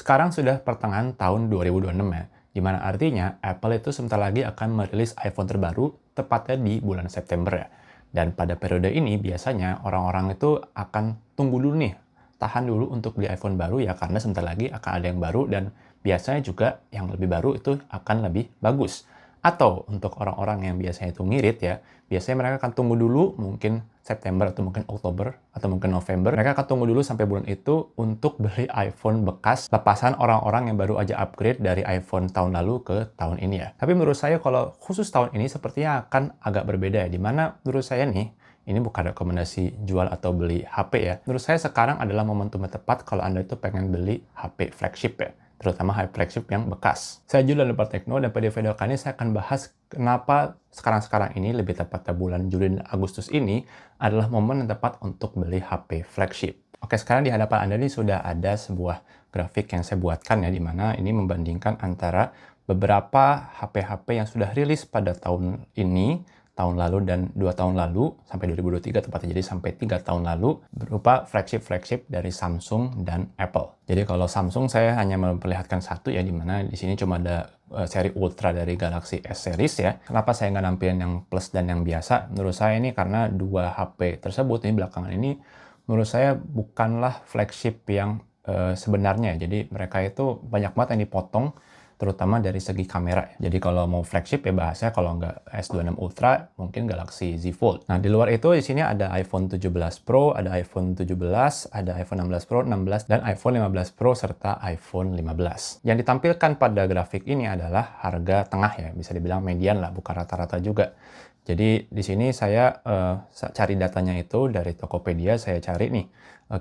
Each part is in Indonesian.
Sekarang sudah pertengahan tahun 2026 ya, di mana artinya Apple itu sebentar lagi akan merilis iPhone terbaru tepatnya di bulan September ya. Dan pada periode ini biasanya orang-orang itu akan tunggu dulu nih, tahan dulu untuk beli iPhone baru ya karena sebentar lagi akan ada yang baru dan biasanya juga yang lebih baru itu akan lebih bagus. Atau untuk orang-orang yang biasanya itu ngirit ya, biasanya mereka akan tunggu dulu mungkin September atau mungkin Oktober atau mungkin November. Mereka akan tunggu dulu sampai bulan itu untuk beli iPhone bekas lepasan orang-orang yang baru aja upgrade dari iPhone tahun lalu ke tahun ini ya. Tapi menurut saya kalau khusus tahun ini sepertinya akan agak berbeda ya. Dimana menurut saya nih, ini bukan rekomendasi jual atau beli HP ya. Menurut saya sekarang adalah momentum yang tepat kalau Anda itu pengen beli HP flagship ya, terutama HP flagship yang bekas. Saya Julian dari Tekno dan pada video kali ini saya akan bahas kenapa sekarang-sekarang ini, lebih tepatnya bulan Juli dan Agustus ini, adalah momen yang tepat untuk beli HP flagship. Oke, sekarang di hadapan Anda ini sudah ada sebuah grafik yang saya buatkan ya, di mana ini membandingkan antara beberapa HP-HP yang sudah rilis pada tahun ini, tahun lalu, dan 2 tahun lalu, sampai 2023 tepatnya, jadi sampai 3 tahun lalu, berupa flagship-flagship dari Samsung dan Apple. Jadi kalau Samsung saya hanya memperlihatkan satu ya, di mana di sini cuma ada seri Ultra dari Galaxy S series ya. Kenapa saya nggak nampilin yang Plus dan yang biasa? Menurut saya ini karena dua HP tersebut ini belakangan ini, menurut saya bukanlah flagship yang sebenarnya. Jadi mereka itu banyak banget yang dipotong, terutama dari segi kamera. Jadi kalau mau flagship ya bahasanya, kalau nggak S26 Ultra, mungkin Galaxy Z Fold. Nah, di luar itu di sini ada iPhone 17 Pro, ada iPhone 17, ada iPhone 16 Pro, 16, dan iPhone 15 Pro, serta iPhone 15. Yang ditampilkan pada grafik ini adalah harga tengah ya, bisa dibilang median lah, bukan rata-rata juga. Jadi di sini saya cari datanya itu dari Tokopedia, saya cari nih,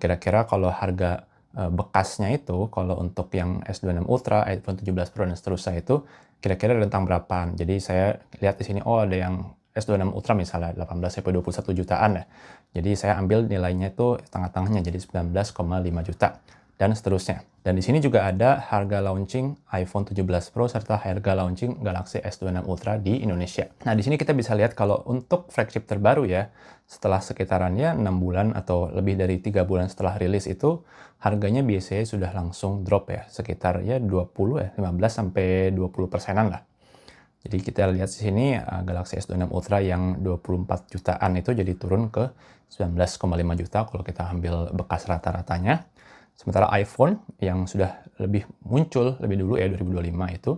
kira-kira kalau harga bekasnya itu, kalau untuk yang S26 Ultra, iPhone 17 Pro, dan seterusnya itu, kira-kira rentang berapaan. Jadi saya lihat di sini, oh ada yang S26 Ultra misalnya 18-21 jutaan ya. Jadi saya ambil nilainya itu tengah-tengahnya, jadi 19,5 juta. Dan seterusnya. Dan di sini juga ada harga launching iPhone 17 Pro serta harga launching Galaxy S26 Ultra di Indonesia. Nah, di sini kita bisa lihat kalau untuk flagship terbaru ya, setelah sekitarannya 6 bulan atau lebih dari 3 bulan setelah rilis itu, harganya biasanya sudah langsung drop ya, sekitar ya 20 ya, 15 sampai 20%-an lah. Jadi kita lihat di sini Galaxy S26 Ultra yang 24 jutaan itu jadi turun ke 19,5 juta kalau kita ambil bekas rata-ratanya. Sementara iPhone yang sudah lebih muncul lebih dulu ya, 2025 itu,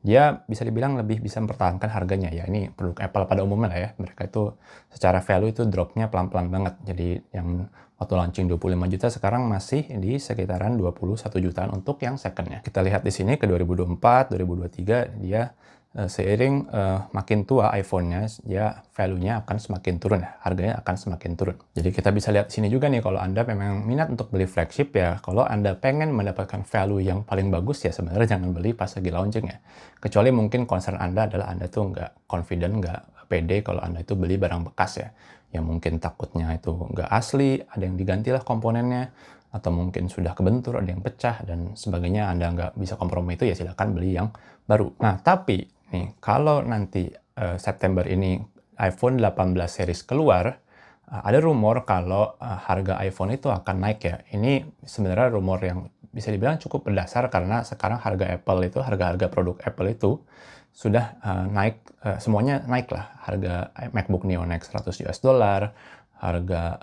dia bisa dibilang lebih bisa mempertahankan harganya ya. Ini produk Apple pada umumnya lah ya. Mereka itu secara value itu dropnya pelan-pelan banget. Jadi yang waktu launching 25 juta sekarang masih di sekitaran 21 jutaan untuk yang secondnya. Kita lihat di sini ke 2024, 2023 dia seiring makin tua iPhone-nya, ya value-nya akan semakin turun ya, harganya akan semakin turun. Jadi kita bisa lihat di sini juga nih, kalau Anda memang minat untuk beli flagship ya, kalau Anda pengen mendapatkan value yang paling bagus ya sebenarnya jangan beli pas lagi launching ya. Kecuali mungkin concern Anda adalah Anda tuh nggak confident, nggak pede kalau Anda itu beli barang bekas ya. Yang mungkin takutnya itu nggak asli, ada yang digantilah komponennya, atau mungkin sudah kebentur, ada yang pecah, dan sebagainya, Anda nggak bisa kompromi itu ya silakan beli yang baru. Nah, tapi nih, kalau nanti September ini iPhone 18 series keluar, ada rumor kalau harga iPhone itu akan naik ya. Ini sebenarnya rumor yang bisa dibilang cukup berdasar karena sekarang harga Apple itu, harga-harga produk Apple itu sudah naik, semuanya naik lah. Harga MacBook Neo naik 100 US dollar, harga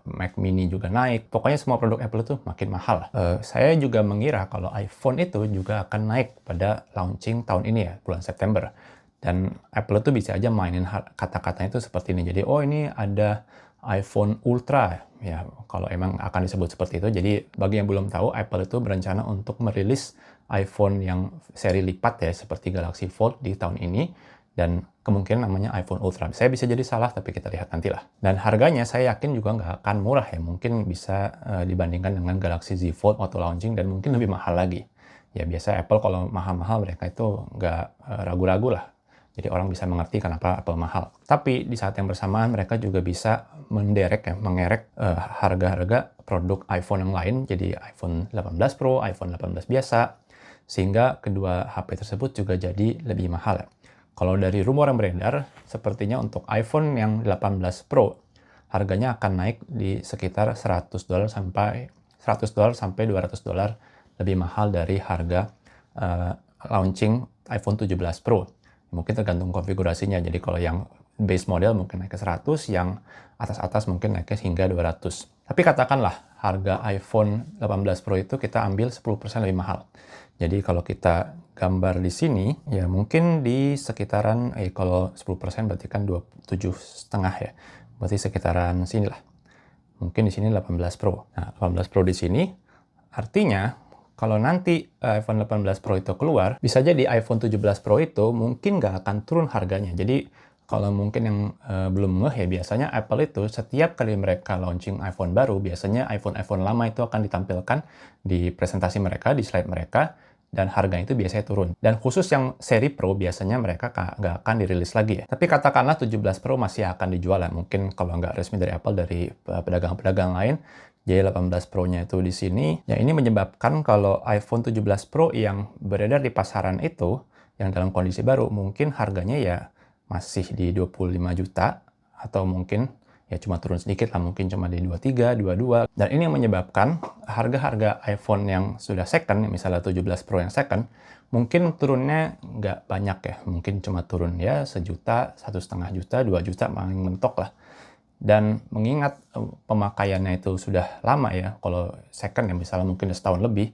Mac Mini juga naik. Pokoknya semua produk Apple itu makin mahal. Saya juga mengira kalau iPhone itu juga akan naik pada launching tahun ini ya, bulan September. Dan Apple itu bisa aja mainin kata-katanya itu seperti ini. Jadi, oh ini ada iPhone Ultra. Ya, kalau emang akan disebut seperti itu. Jadi, bagi yang belum tahu, Apple itu berencana untuk merilis iPhone yang seri lipat ya, seperti Galaxy Fold di tahun ini. Dan kemungkinan namanya iPhone Ultra. Saya bisa jadi salah, tapi kita lihat nantilah. Dan harganya saya yakin juga nggak akan murah ya. Mungkin bisa dibandingkan dengan Galaxy Z Fold waktu launching, dan mungkin lebih mahal lagi. Ya biasa Apple kalau mahal-mahal mereka itu nggak ragu-ragu lah. Jadi orang bisa mengerti kenapa Apple mahal. Tapi di saat yang bersamaan mereka juga bisa mengerek harga-harga produk iPhone yang lain. Jadi iPhone 18 Pro, iPhone 18 biasa. Sehingga kedua HP tersebut juga jadi lebih mahal ya. Kalau dari rumor yang beredar, sepertinya untuk iPhone yang 18 Pro, harganya akan naik di sekitar $100 sampai $200 lebih mahal dari harga launching iPhone 17 Pro. Mungkin tergantung konfigurasinya. Jadi kalau yang base model mungkin naik ke 100, yang atas-atas mungkin naik ke hingga 200. Tapi katakanlah harga iPhone 18 Pro itu kita ambil 10% lebih mahal. Jadi kalau kita gambar di sini, ya mungkin di sekitaran, kalau 10% berarti kan 27,5 ya. Berarti sekitaran sinilah. Mungkin di sini 18 Pro. Nah, 18 Pro di sini, artinya kalau nanti iPhone 18 Pro itu keluar, bisa jadi iPhone 17 Pro itu mungkin nggak akan turun harganya. Jadi kalau mungkin yang belum ngeh ya, biasanya Apple itu setiap kali mereka launching iPhone baru, biasanya iPhone lama itu akan ditampilkan di presentasi mereka, di slide mereka, dan harganya itu biasanya turun. Dan khusus yang seri Pro, biasanya mereka nggak akan dirilis lagi ya. Tapi katakanlah 17 Pro masih akan dijual ya. Mungkin kalau nggak resmi dari Apple, dari pedagang-pedagang lain. Jadi 18 Pro-nya itu di sini. Ya ini menyebabkan kalau iPhone 17 Pro yang beredar di pasaran itu, yang dalam kondisi baru, mungkin harganya ya masih di 25 juta, atau mungkin ya cuma turun sedikit lah, mungkin cuma di 23, 22. Dan ini yang menyebabkan harga-harga iPhone yang sudah second, misalnya 17 Pro yang second, mungkin turunnya nggak banyak ya. Mungkin cuma turun ya 1 juta, 1,5 juta, 2 juta paling mentok lah. Dan mengingat pemakaiannya itu sudah lama ya, kalau second ya misalnya mungkin setahun lebih,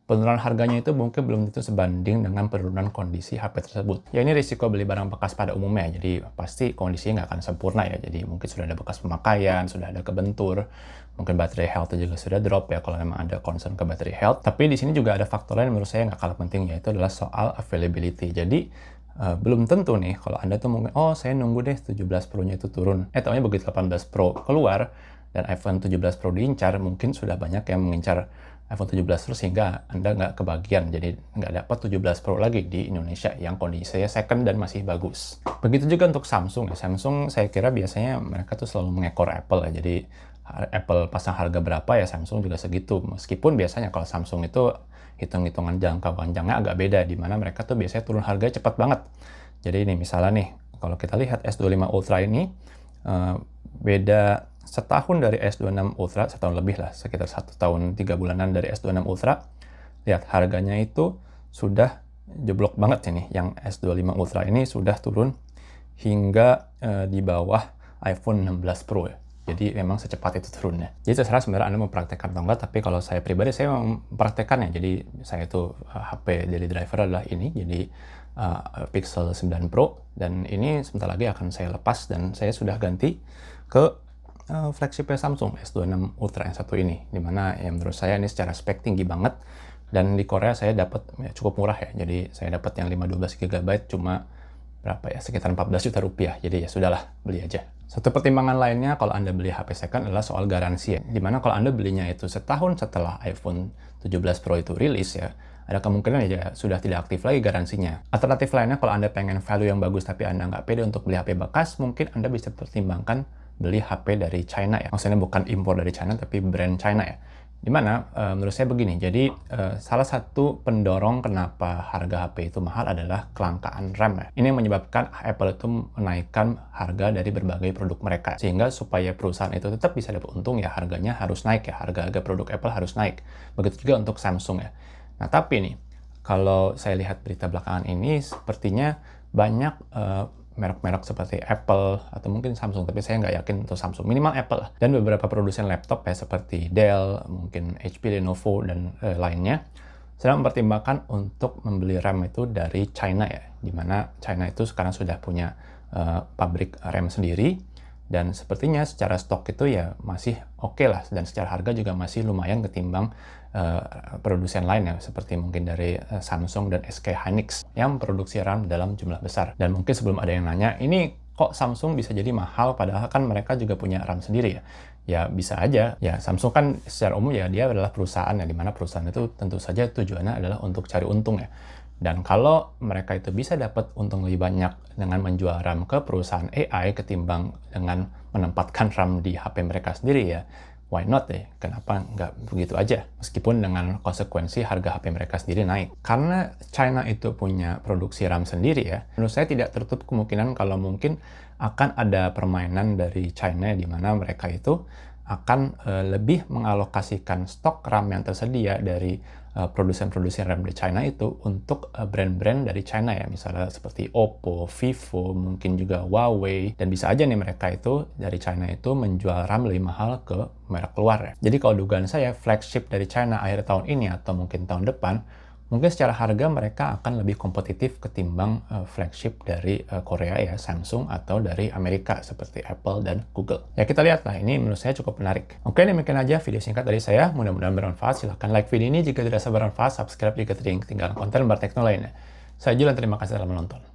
penurunan harganya itu mungkin belum tentu sebanding dengan penurunan kondisi HP tersebut. Ya ini risiko beli barang bekas pada umumnya, jadi pasti kondisinya nggak akan sempurna ya. Jadi mungkin sudah ada bekas pemakaian, sudah ada kebentur, mungkin battery health juga sudah drop ya kalau memang ada concern ke battery health. Tapi di sini juga ada faktor lain menurut saya nggak kalah penting, yaitu adalah soal availability. Jadi belum tentu nih kalau Anda tuh mungkin, oh saya nunggu deh 17 Pro-nya itu turun. Taunya begitu 18 Pro keluar dan iPhone 17 Pro diincar, mungkin sudah banyak yang mengincar iPhone 17 terus sehingga Anda nggak kebagian, jadi nggak dapat 17 Pro lagi di Indonesia yang kondisinya second dan masih bagus. Begitu juga untuk Samsung ya. Samsung saya kira biasanya mereka tuh selalu mengekor Apple ya, jadi Apple pasang harga berapa ya Samsung juga segitu. Meskipun biasanya kalau Samsung itu hitung-hitungan jangka panjangnya agak beda, di mana mereka tuh biasanya turun harga cepat banget. Jadi ini misalnya nih, kalau kita lihat S25 Ultra ini, beda setahun dari S26 Ultra, setahun lebih lah, sekitar 1 tahun 3 bulanan dari S26 Ultra. Lihat harganya itu sudah jeblok banget ini. Yang S25 Ultra ini sudah turun hingga di bawah iPhone 16 Pro ya. Jadi memang secepat itu turunnya. Jadi terserah sebenarnya Anda mau praktekkan atau enggak, tapi kalau saya pribadi saya mempraktekkannya. Jadi saya itu HP daily driver adalah ini, jadi Pixel 9 Pro, dan ini sebentar lagi akan saya lepas dan saya sudah ganti ke flagship Samsung S26 Ultra yang satu ini, dimana ya menurut saya ini secara spek tinggi banget, dan di Korea saya dapat ya, cukup murah ya. Jadi saya dapat yang 512 GB cuma berapa ya, sekitar 14 juta rupiah. Jadi ya sudahlah, beli aja. Satu pertimbangan lainnya kalau Anda beli HP second adalah soal garansi ya, dimana kalau Anda belinya itu setahun setelah iPhone 17 Pro itu rilis ya, ada kemungkinan ya sudah tidak aktif lagi garansinya. Alternatif lainnya kalau Anda pengen value yang bagus tapi Anda nggak pede untuk beli HP bekas, mungkin Anda bisa pertimbangkan beli HP dari China ya. Maksudnya bukan impor dari China, tapi brand China ya. Dimana menurut saya begini, jadi salah satu pendorong kenapa harga HP itu mahal adalah kelangkaan RAM ya. Ini yang menyebabkan Apple itu menaikkan harga dari berbagai produk mereka. Sehingga supaya perusahaan itu tetap bisa dapat untung ya, harganya harus naik ya. Harga-harga produk Apple harus naik. Begitu juga untuk Samsung ya. Nah tapi nih, kalau saya lihat berita belakangan ini, sepertinya banyak merek-merek seperti Apple atau mungkin Samsung, tapi saya nggak yakin untuk Samsung, minimal Apple lah. Dan beberapa produsen laptop ya seperti Dell, mungkin HP, Lenovo, dan lainnya sedang mempertimbangkan untuk membeli RAM itu dari China ya, dimana China itu sekarang sudah punya pabrik RAM sendiri, dan sepertinya secara stok itu ya masih oke lah, dan secara harga juga masih lumayan ketimbang produsen lain ya, seperti mungkin dari Samsung dan SK Hynix yang memproduksi RAM dalam jumlah besar. Dan mungkin sebelum ada yang nanya, ini kok Samsung bisa jadi mahal padahal kan mereka juga punya RAM sendiri ya? Ya bisa aja, ya Samsung kan secara umum ya dia adalah perusahaan ya, dimana perusahaan itu tentu saja tujuannya adalah untuk cari untung ya. Dan kalau mereka itu bisa dapat untung lebih banyak dengan menjual RAM ke perusahaan AI ketimbang dengan menempatkan RAM di HP mereka sendiri ya, why not deh? Kenapa nggak begitu aja? Meskipun dengan konsekuensi harga HP mereka sendiri naik. Karena China itu punya produksi RAM sendiri ya, menurut saya tidak tertutup kemungkinan kalau mungkin akan ada permainan dari China di mana mereka itu akan lebih mengalokasikan stok RAM yang tersedia dari produsen-produsen RAM di China itu untuk brand-brand dari China ya, misalnya seperti Oppo, Vivo, mungkin juga Huawei, dan bisa aja nih mereka itu dari China itu menjual RAM lebih mahal ke merek luar ya. Jadi kalau dugaan saya flagship dari China akhir tahun ini atau mungkin tahun depan, mungkin secara harga mereka akan lebih kompetitif ketimbang flagship dari Korea ya, Samsung, atau dari Amerika seperti Apple dan Google. Ya kita lihat lah, ini menurut saya cukup menarik. Oke, demikian aja video singkat dari saya. Mudah-mudahan bermanfaat. Silahkan like video ini jika dirasa bermanfaat, subscribe jika tidak ketinggalan konten berteknologi lainnya. Saya Julian, terima kasih telah menonton.